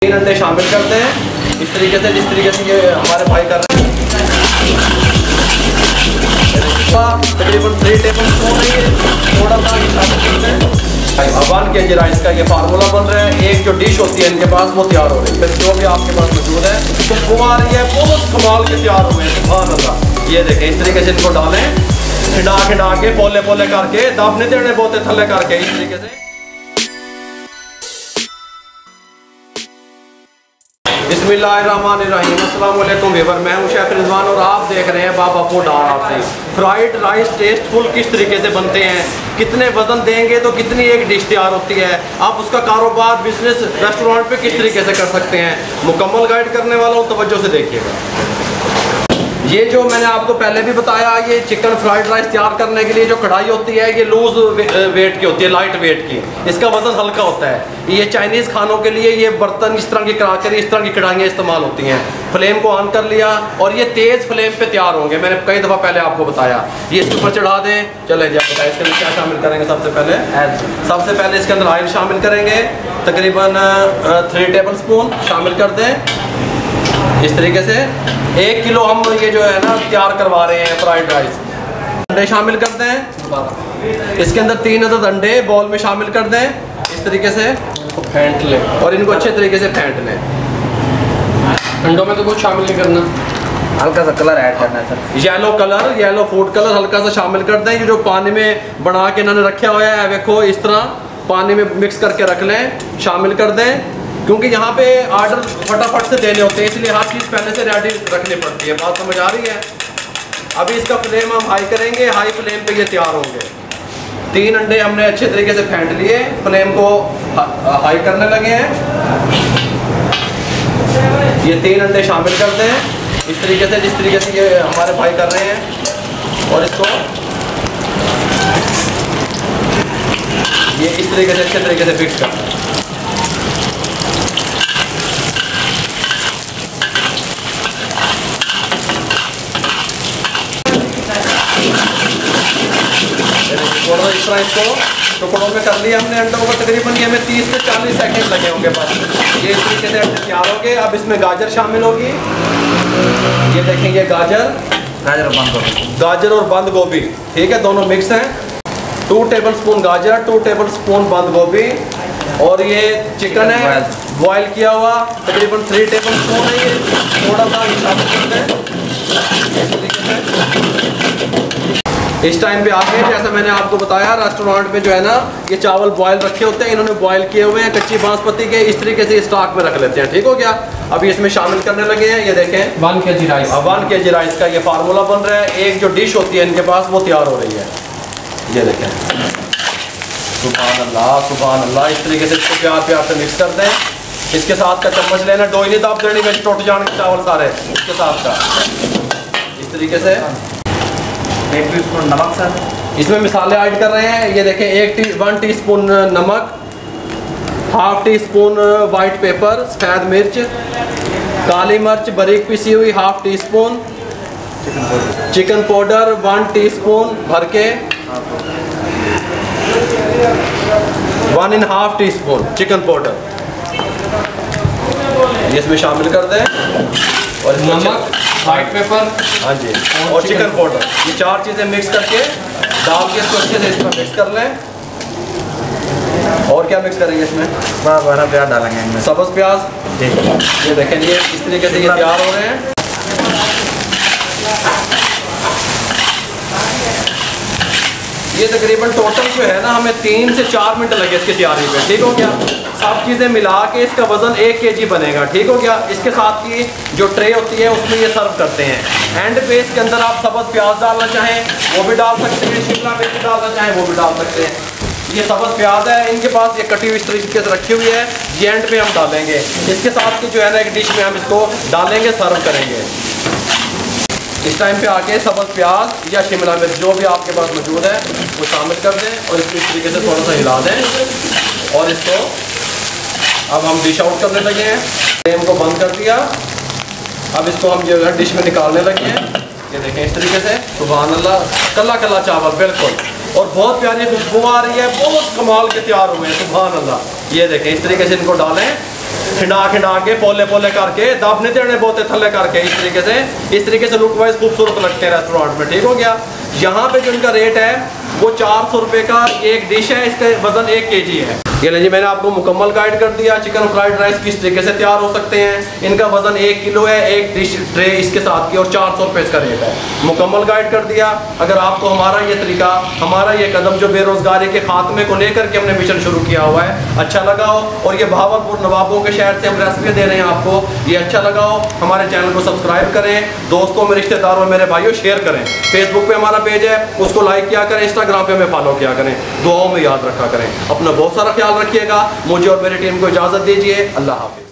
3 अंडे शामिल करते हैं इस तरीके से, जिस तरीके से ये हमारे भाई कर रहे हैं। तकरीबन 3 टेबल स्पून है, थोड़ा सा शामिल करते हैं। 1 kg राइस का ये फार्मूला बन रहा है। एक जो डिश होती है इनके पास वो तैयार हो रही है, जो भी आपके पास मौजूद है तो वो आ रही है, बहुत कमाल के तैयार हुए हैं, सुभान अल्लाह। ये देखें, इस तरीके से इनको डालें, खिंडा के पोले पोले करके, दब नहीं देने बोते थल्ले करके, इस तरीके से। बिस्मिल्लाहिर्रहमानिर्रहीम, अस्सलाम वालेकुम व्यूअर, मैं हूं शेफ रिजवान और आप देख रहे हैं बाबा फूड आपसे। फ्राइड राइस टेस्टफुल किस तरीके से बनते हैं, कितने वजन देंगे तो कितनी एक डिश तैयार होती है, आप उसका कारोबार बिजनेस रेस्टोरेंट पे किस तरीके से कर सकते हैं, मुकम्मल गाइड करने वाला हूँ, तवज्जो से देखिएगा। ये जो मैंने आपको पहले भी बताया, ये चिकन फ्राइड राइस तैयार करने के लिए जो कढ़ाई होती है ये लूज वेट की होती है, लाइट वेट की, इसका वजन हल्का होता है। ये चाइनीज़ खानों के लिए ये बर्तन इस तरह की कराकरी, इस तरह की कढ़ाइयाँ इस्तेमाल होती हैं। फ्लेम को ऑन कर लिया और ये तेज़ फ्लेम पे तैयार होंगे, मैंने कई दफ़ा पहले आपको बताया। ये इसके ऊपर चढ़ा दें, चले जाए बताए इसके अंदर क्या शामिल करेंगे। सबसे पहले इसके अंदर ऑयल शामिल करेंगे, तकरीबन 3 टेबल स्पून शामिल कर दें इस तरीके से। 1 किलो हम ये जो है ना तैयार करवा रहे हैं फ्राइड राइस। अंडे शामिल करते हैं इसके अंदर, 3 अदद अंडे बॉल में शामिल कर दें इस तरीके से, फेंट लें और इनको अच्छे तरीके से फेंट लें। अंडों में तो कुछ शामिल नहीं करना, हल्का सा कलर ऐड करना है sir. Yellow colour, yellow food colour हल्का सा शामिल कर दें। ये जो पानी में बना के इन्होंने रखा हुआ है, देखो इस तरह पानी में मिक्स करके रख लें, शामिल कर दें, क्योंकि यहाँ पे आर्डर फटाफट से देने होते हैं, इसलिए हर चीज़ पहले से रेडी रखनी पड़ती है। बात समझ आ रही है। अभी इसका फ्लेम हम हाई करेंगे, हाई फ्लेम पे ये तैयार होंगे। 3 अंडे हमने अच्छे तरीके से फेंट लिए, फ्लेम को हाई करने लगे हैं। ये 3 अंडे शामिल करते हैं इस तरीके से, जिस तरीके से ये हमारे भाई कर रहे हैं, और इसको ये इस तरीके से अच्छे तरीके से फिक्स करते हैं। इस तरह इसको टुकड़ों में कर लिया हमने अंडों को, तकरीबन ये हमें 30 से 40 सेकंड लगे होंगे बस। ये इस तरीके से अंडे तैयार हो गए। अब इसमें गाजर शामिल होगी, ये देखेंगे गाजर और बंद गोभी, ठीक है, दोनों मिक्स हैं। 2 टेबल स्पून गाजर, 2 टेबल स्पून बंद गोभी, और ये चिकन है बॉयल किया हुआ, तकरीबन 3 टेबल स्पून है। ये थोड़ा सा शामिल करते हैं इस तरीके से। इस टाइम पे आके जैसा मैंने आपको बताया, रेस्टोरेंट में जो है ना ये चावल बॉयल रखे होते हैं, इन्होंने बॉयल किए हुए हैं कच्ची बासमती के, इस तरीके से स्टॉक में रख लेते हैं, ठीक हो गया। अभी इसमें शामिल करने लगे हैं, ये देखें 1 kg राइस। 1 kg राइस का ये फार्मूला बन रहा है। एक जो डिश होती है इनके पास वो तैयार हो रही है, ये देखें, सुभान अल्लाह सुभान अल्लाह। इस तरीके से इसको प्यार से मिक्स कर दें। इसके साथ का चम्मच लेना, डोई नहीं दाब देनी में टूट जाने चावल सारे, इसके साथ का इस तरीके से। 1 टीस्पून नमक सर, इसमें मिसाले ऐड कर रहे हैं, ये देखें 1 टीस्पून नमक, 1/2 टीस्पून वाइट पेपर सफ़ेद मिर्च, काली मिर्च बारीक पिसी हुई 1/2 टीस्पून, चिकन पाउडर 1 टीस्पून भर के, 1.5 टीस्पून चिकन पाउडर ये इसमें शामिल कर दें, और नमक, वाइट पेपर, हाँ जी, और चिकन पाउडर, ये 4 चीज़ें मिक्स करके डाल के इसको अच्छे से इसमें मिक्स कर लें। और क्या मिक्स करेंगे इसमें? बड़ा प्याज डालेंगे इनमें, सब्ज़ प्याज, ये देखें ये इस तरीके से ये तैयार हो रहे हैं। ये तकरीबन टोटल जो है ना हमें 3 से 4 मिनट लगे इसकी तैयारी पे, ठीक हो गया। सब चीज़ें मिला के इसका वज़न 1 kg बनेगा, ठीक हो गया। इसके साथ की जो ट्रे होती है उसमें ये सर्व करते हैं। एंड पे इसके अंदर आप सब्ज़ प्याज डालना चाहें वो भी डाल सकते हैं, शिमला मिर्च डालना चाहें वो भी डाल सकते हैं। ये सब्ज़ प्याज है इनके पास, ये कटी हुई इस तरीके से रखी हुई है, ये एंड पे हम डालेंगे। इसके साथ की जो है ना एक डिश में हम इसको डालेंगे, सर्व करेंगे। इस टाइम पे आके सब्ज़ प्याज या शिमला मिर्च जो भी आपके पास मौजूद है वो शामिल कर दें, और इसको इस तरीके से थोड़ा सा हिला दें, और इसको अब हम डिश आउट करने लगे हैं। फ्लेम को बंद कर दिया, अब इसको हम जो है डिश में निकालने लगे हैं। ये देखें इस तरीके से, सुभान अल्लाह, कल्ला कल्ला चावल बिल्कुल, और बहुत प्यारी खुशबू आ रही है, बहुत कमाल के तैयार हुए हैं, सुभान अल्लाह। ये देखें इस तरीके से इनको डालें, खिंडा खिंडा के पोले पोले करके दब नहीं देने बोते थल्ले करके इस तरीके से लुक वाइज खूबसूरत लगते हैं रेस्टोरेंट में। ठीक हो गया। यहाँ पे जो इनका रेट है वो 400 रुपये का एक डिश है, इसका वजन 1 kg है। ये ले जी, मैंने आपको मुकम्मल गाइड कर दिया चिकन फ्राइड राइस किस तरीके से तैयार हो सकते हैं। इनका वजन 1 किलो है, एक डिश ट्रे इसके साथ की, और 400 रुपये इसका रेट है। मुकम्मल गाइड कर दिया। अगर आपको हमारा ये तरीका, हमारा ये कदम जो बेरोज़गारी के खात्मे को लेकर के हमने मिशन शुरू किया हुआ है अच्छा लगा हो, और ये भावलपुर नवाबों के शहर से हम रेसिपी दे रहे हैं आपको, ये अच्छा लगा हो, हमारे चैनल को सब्सक्राइब करें, दोस्तों में रिश्तेदारों मेरे भाइयों शेयर करें। फेसबुक पे हमारा पेज है उसको लाइक किया करें, इंस्टाग्राम पे हमें फॉलो किया करें। दुआओं में याद रखा करें। अपना बहुत सारा ख्याल रखिएगा। मुझे और मेरी टीम को इजाज़त दीजिए। अल्लाह हाफ़िज़।